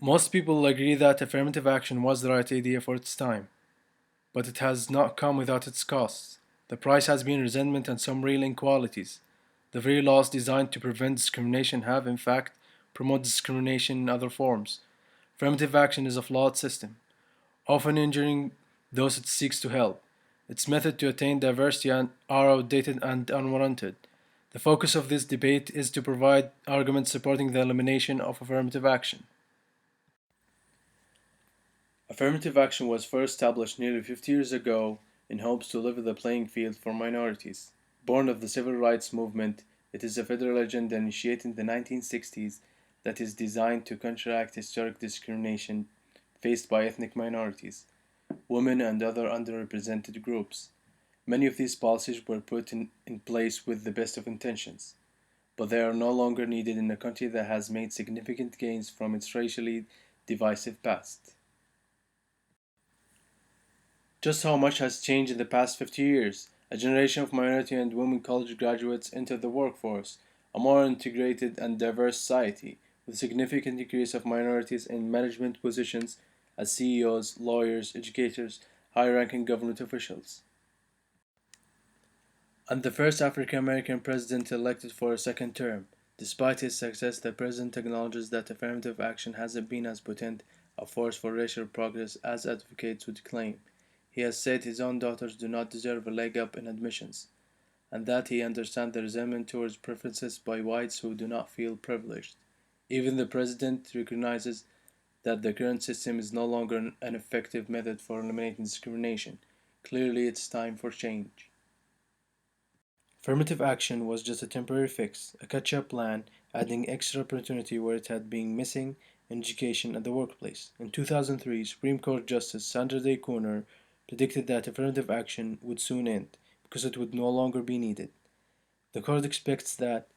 Most people agree that affirmative action was the right idea for its time, but it has not come without its costs. The price has been resentment and some real inequalities. The very laws designed to prevent discrimination have, in fact, promoted discrimination in other forms. Affirmative action is a flawed system, often injuring those it seeks to help. Its methods to attain diversity are outdated and unwarranted. The focus of this debate is to provide arguments supporting the elimination of affirmative action. Affirmative action was first established nearly 50 years ago in hopes to level the playing field for minorities. Born of the civil rights movement, it is a federal agenda initiated in the 1960s that is designed to counteract historic discrimination faced by ethnic minorities, women, and other underrepresented groups. Many of these policies were put in place with the best of intentions, but they are no longer needed in a country that has made significant gains from its racially divisive past. Just how much has changed in the past 50 years? A generation of minority and women college graduates entered the workforce, a more integrated and diverse society, with a significant increase of minorities in management positions as CEOs, lawyers, educators, high ranking government officials. And the first African American president elected for a second term. Despite his success, the president acknowledges that affirmative action hasn't been as potent a force for racial progress as advocates would claim. He has said his own daughters do not deserve a leg up in admissions, and that he understands the resentment towards preferences by whites who do not feel privileged. Even the president recognizes that the current system is no longer an effective method for eliminating discrimination. Clearly, it's time for change. Affirmative action was just a temporary fix, a catch-up plan, adding extra opportunity where it had been missing in education and the workplace. In 2003, Supreme Court Justice Sandra Day Corner predicted that affirmative action would soon end because it would no longer be needed. The court expects that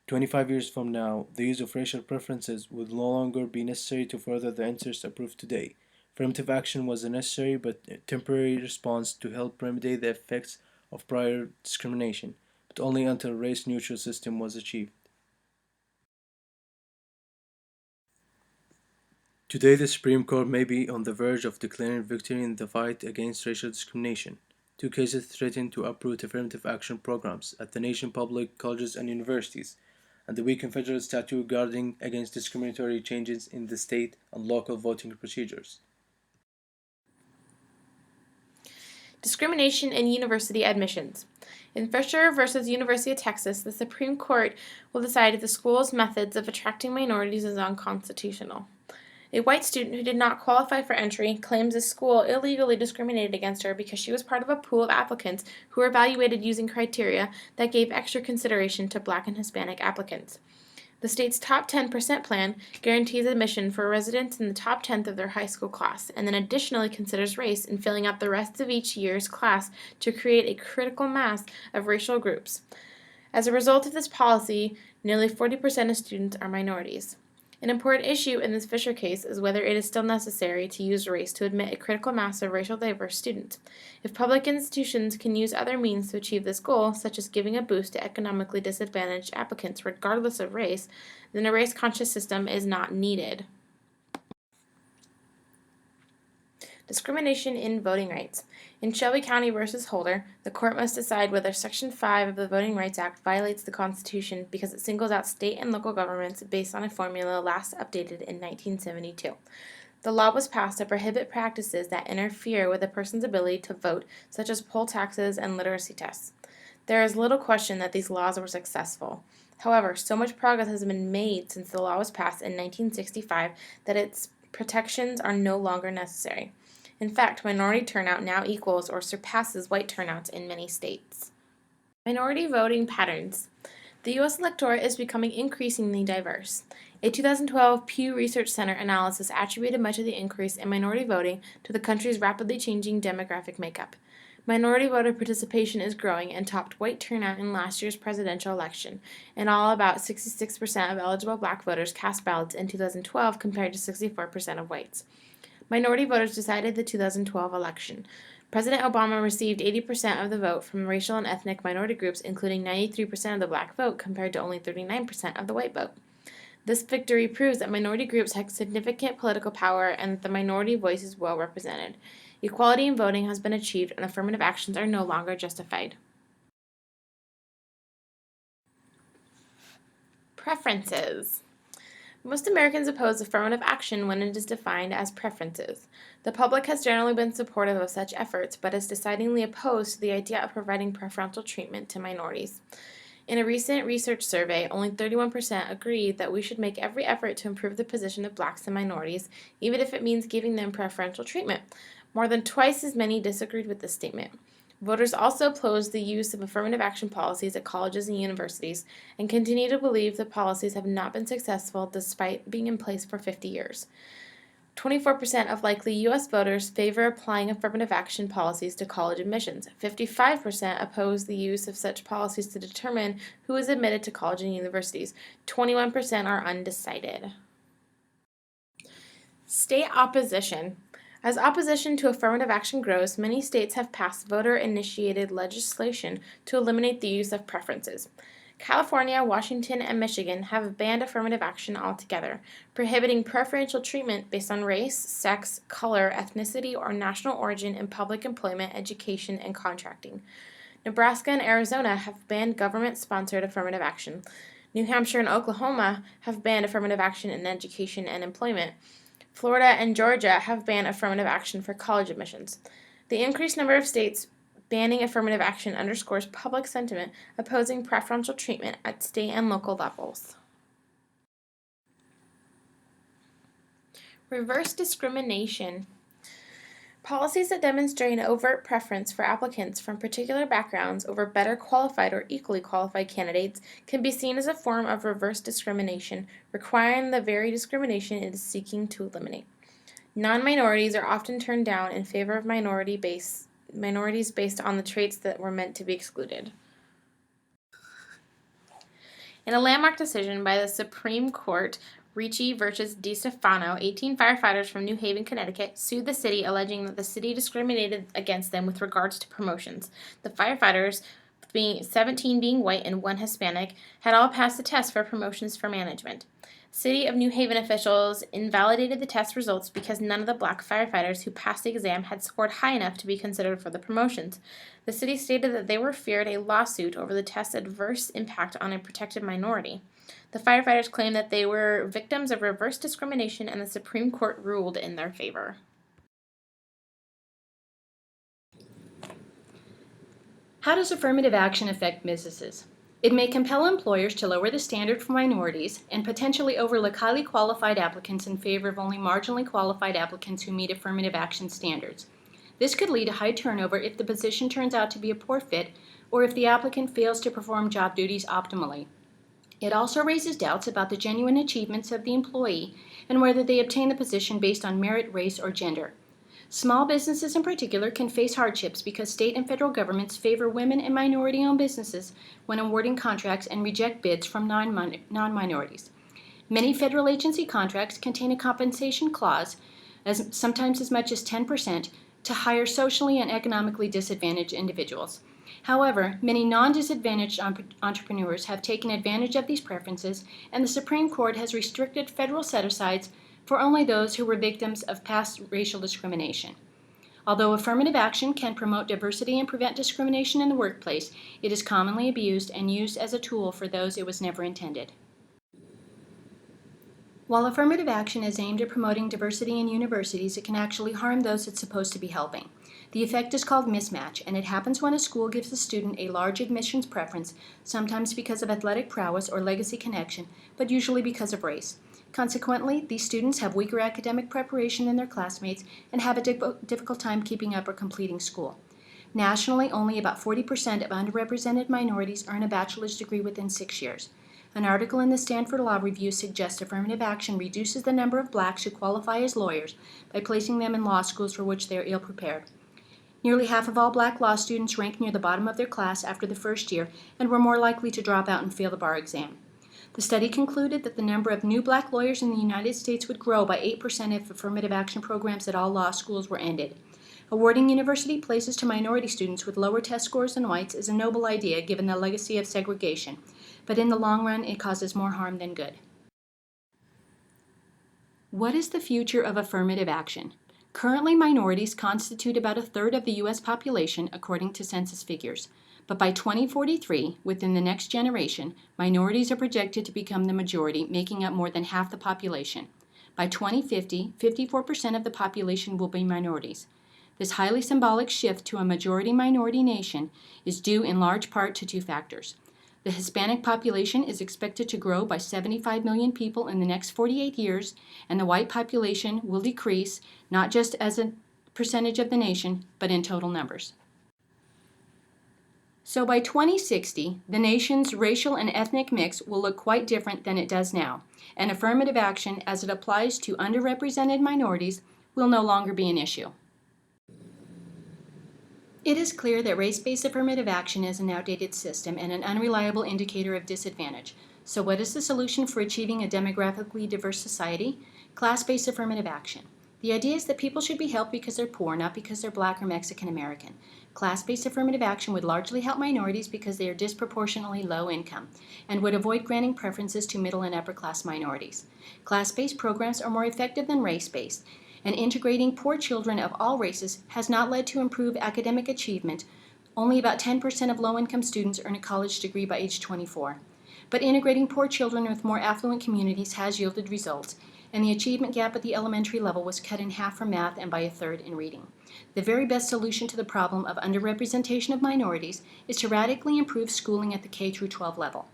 25 years from now, the use of racial preferences would no longer be necessary to further the interests approved today. Affirmative action was a necessary but temporary response to help remedy the effects of prior discrimination, but only until a race-neutral system was achieved. Today, the Supreme Court may be on the verge of declaring victory in the fight against racial discrimination. Two cases threaten to uproot affirmative action programs at the nation's public colleges and universities, and the weakened federal statute guarding against discriminatory changes in the state and local voting procedures. Discrimination in university admissions. In Fisher versus University of Texas, the Supreme Court will decide if the school's methods of attracting minorities is unconstitutional. A white student who did not qualify for entry claims the school illegally discriminated against her because she was part of a pool of applicants who were evaluated using criteria that gave extra consideration to Black and Hispanic applicants. The state's Top 10% plan guarantees admission for residents in the top tenth of their high school class, and then additionally considers race in filling out the rest of each year's class to create a critical mass of racial groups. As a result of this policy, nearly 40% of students are minorities. An important issue in this Fisher case is whether it is still necessary to use race to admit a critical mass of racial diverse students. If public institutions can use other means to achieve this goal, such as giving a boost to economically disadvantaged applicants regardless of race, then a race-conscious system is not needed. Discrimination in voting rights. In Shelby County versus Holder, the court must decide whether Section 5 of the Voting Rights Act violates the Constitution because it singles out state and local governments based on a formula last updated in 1972. The law was passed to prohibit practices that interfere with a person's ability to vote, such as poll taxes and literacy tests. There is little question that these laws were successful. However, so much progress has been made since the law was passed in 1965 that its protections are no longer necessary. In fact, minority turnout now equals or surpasses white turnout in many states. Minority voting patterns. The U.S. electorate is becoming increasingly diverse. A 2012 Pew Research Center analysis attributed much of the increase in minority voting to the country's rapidly changing demographic makeup. Minority voter participation is growing and topped white turnout in last year's presidential election. In all, about 66% of eligible black voters cast ballots in 2012 compared to 64% of whites. Minority voters decided the 2012 election. President Obama received 80% of the vote from racial and ethnic minority groups, including 93% of the black vote compared to only 39% of the white vote. This victory proves that minority groups have significant political power and that the minority voice is well represented. Equality in voting has been achieved and affirmative actions are no longer justified. Preferences. Most Americans oppose affirmative action when it is defined as preferences. The public has generally been supportive of such efforts, but is decidedly opposed to the idea of providing preferential treatment to minorities. In a recent research survey, only 31% agreed that we should make every effort to improve the position of blacks and minorities, even if it means giving them preferential treatment. More than twice as many disagreed with this statement. Voters also opposed the use of affirmative action policies at colleges and universities and continue to believe the policies have not been successful despite being in place for 50 years. 24% of likely U.S. voters favor applying affirmative action policies to college admissions. 55% oppose the use of such policies to determine who is admitted to college and universities. 21% are undecided. State opposition. As opposition to affirmative action grows, many states have passed voter-initiated legislation to eliminate the use of preferences. California, Washington, and Michigan have banned affirmative action altogether, prohibiting preferential treatment based on race, sex, color, ethnicity, or national origin in public employment, education, and contracting. Nebraska and Arizona have banned government-sponsored affirmative action. New Hampshire and Oklahoma have banned affirmative action in education and employment. Florida and Georgia have banned affirmative action for college admissions. The increased number of states banning affirmative action underscores public sentiment opposing preferential treatment at state and local levels. Reverse discrimination. Policies that demonstrate an overt preference for applicants from particular backgrounds over better qualified or equally qualified candidates can be seen as a form of reverse discrimination, requiring the very discrimination it is seeking to eliminate. Non-minorities are often turned down in favor of minorities based on the traits that were meant to be excluded. In a landmark decision by the Supreme Court, Ricci versus DeStefano, 18 firefighters from New Haven, Connecticut, sued the city alleging that the city discriminated against them with regards to promotions. The firefighters, 17 being white and 1 Hispanic, had all passed the test for promotions for management. City of New Haven officials invalidated the test results because none of the black firefighters who passed the exam had scored high enough to be considered for the promotions. The city stated that they were feared a lawsuit over the test's adverse impact on a protected minority. The firefighters claimed that they were victims of reverse discrimination, and the Supreme Court ruled in their favor. How does affirmative action affect businesses? It may compel employers to lower the standard for minorities and potentially overlook highly qualified applicants in favor of only marginally qualified applicants who meet affirmative action standards. This could lead to high turnover if the position turns out to be a poor fit or if the applicant fails to perform job duties optimally. It also raises doubts about the genuine achievements of the employee and whether they obtain the position based on merit, race, or gender. Small businesses in particular can face hardships because state and federal governments favor women and minority-owned businesses when awarding contracts and reject bids from non-minorities. Many federal agency contracts contain a compensation clause, sometimes as much as 10%, to hire socially and economically disadvantaged individuals. However, many non-disadvantaged entrepreneurs have taken advantage of these preferences, and the Supreme Court has restricted federal set-asides for only those who were victims of past racial discrimination. Although affirmative action can promote diversity and prevent discrimination in the workplace, it is commonly abused and used as a tool for those it was never intended. While affirmative action is aimed at promoting diversity in universities, it can actually harm those it's supposed to be helping. The effect is called mismatch, and it happens when a school gives a student a large admissions preference, sometimes because of athletic prowess or legacy connection, but usually because of race. Consequently, these students have weaker academic preparation than their classmates and have a difficult time keeping up or completing school. Nationally, only about 40% of underrepresented minorities earn a bachelor's degree within 6 years. An article in the Stanford Law Review suggests affirmative action reduces the number of blacks who qualify as lawyers by placing them in law schools for which they are ill-prepared. Nearly half of all black law students rank near the bottom of their class after the first year and were more likely to drop out and fail the bar exam. The study concluded that the number of new black lawyers in the United States would grow by 8% if affirmative action programs at all law schools were ended. Awarding university places to minority students with lower test scores than whites is a noble idea given the legacy of segregation, but in the long run it causes more harm than good. What is the future of affirmative action? Currently, minorities constitute about a third of the U.S. population, according to census figures. But by 2043, within the next generation, minorities are projected to become the majority, making up more than half the population. By 2050, 54% of the population will be minorities. This highly symbolic shift to a majority-minority nation is due in large part to two factors. The Hispanic population is expected to grow by 75 million people in the next 48 years, and the white population will decrease, not just as a percentage of the nation, but in total numbers. So by 2060, the nation's racial and ethnic mix will look quite different than it does now, and affirmative action as it applies to underrepresented minorities will no longer be an issue. It is clear that race-based affirmative action is an outdated system and an unreliable indicator of disadvantage. So what is the solution for achieving a demographically diverse society? Class-based affirmative action. The idea is that people should be helped because they're poor, not because they're Black or Mexican American. Class-based affirmative action would largely help minorities because they are disproportionately low income and would avoid granting preferences to middle and upper class minorities. Class-based programs are more effective than race-based, and integrating poor children of all races has not led to improved academic achievement. Only about 10% of low-income students earn a college degree by age 24. But integrating poor children with more affluent communities has yielded results, and the achievement gap at the elementary level was cut in half for math and by a third in reading. The very best solution to the problem of underrepresentation of minorities is to radically improve schooling at the K-12 level.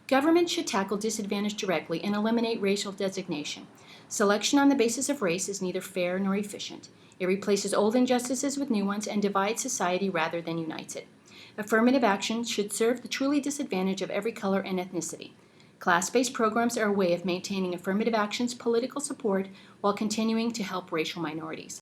Government should tackle disadvantage directly and eliminate racial designation. Selection on the basis of race is neither fair nor efficient. It replaces old injustices with new ones and divides society rather than unites it. Affirmative action should serve the truly disadvantaged of every color and ethnicity. Class-based programs are a way of maintaining affirmative action's political support while continuing to help racial minorities.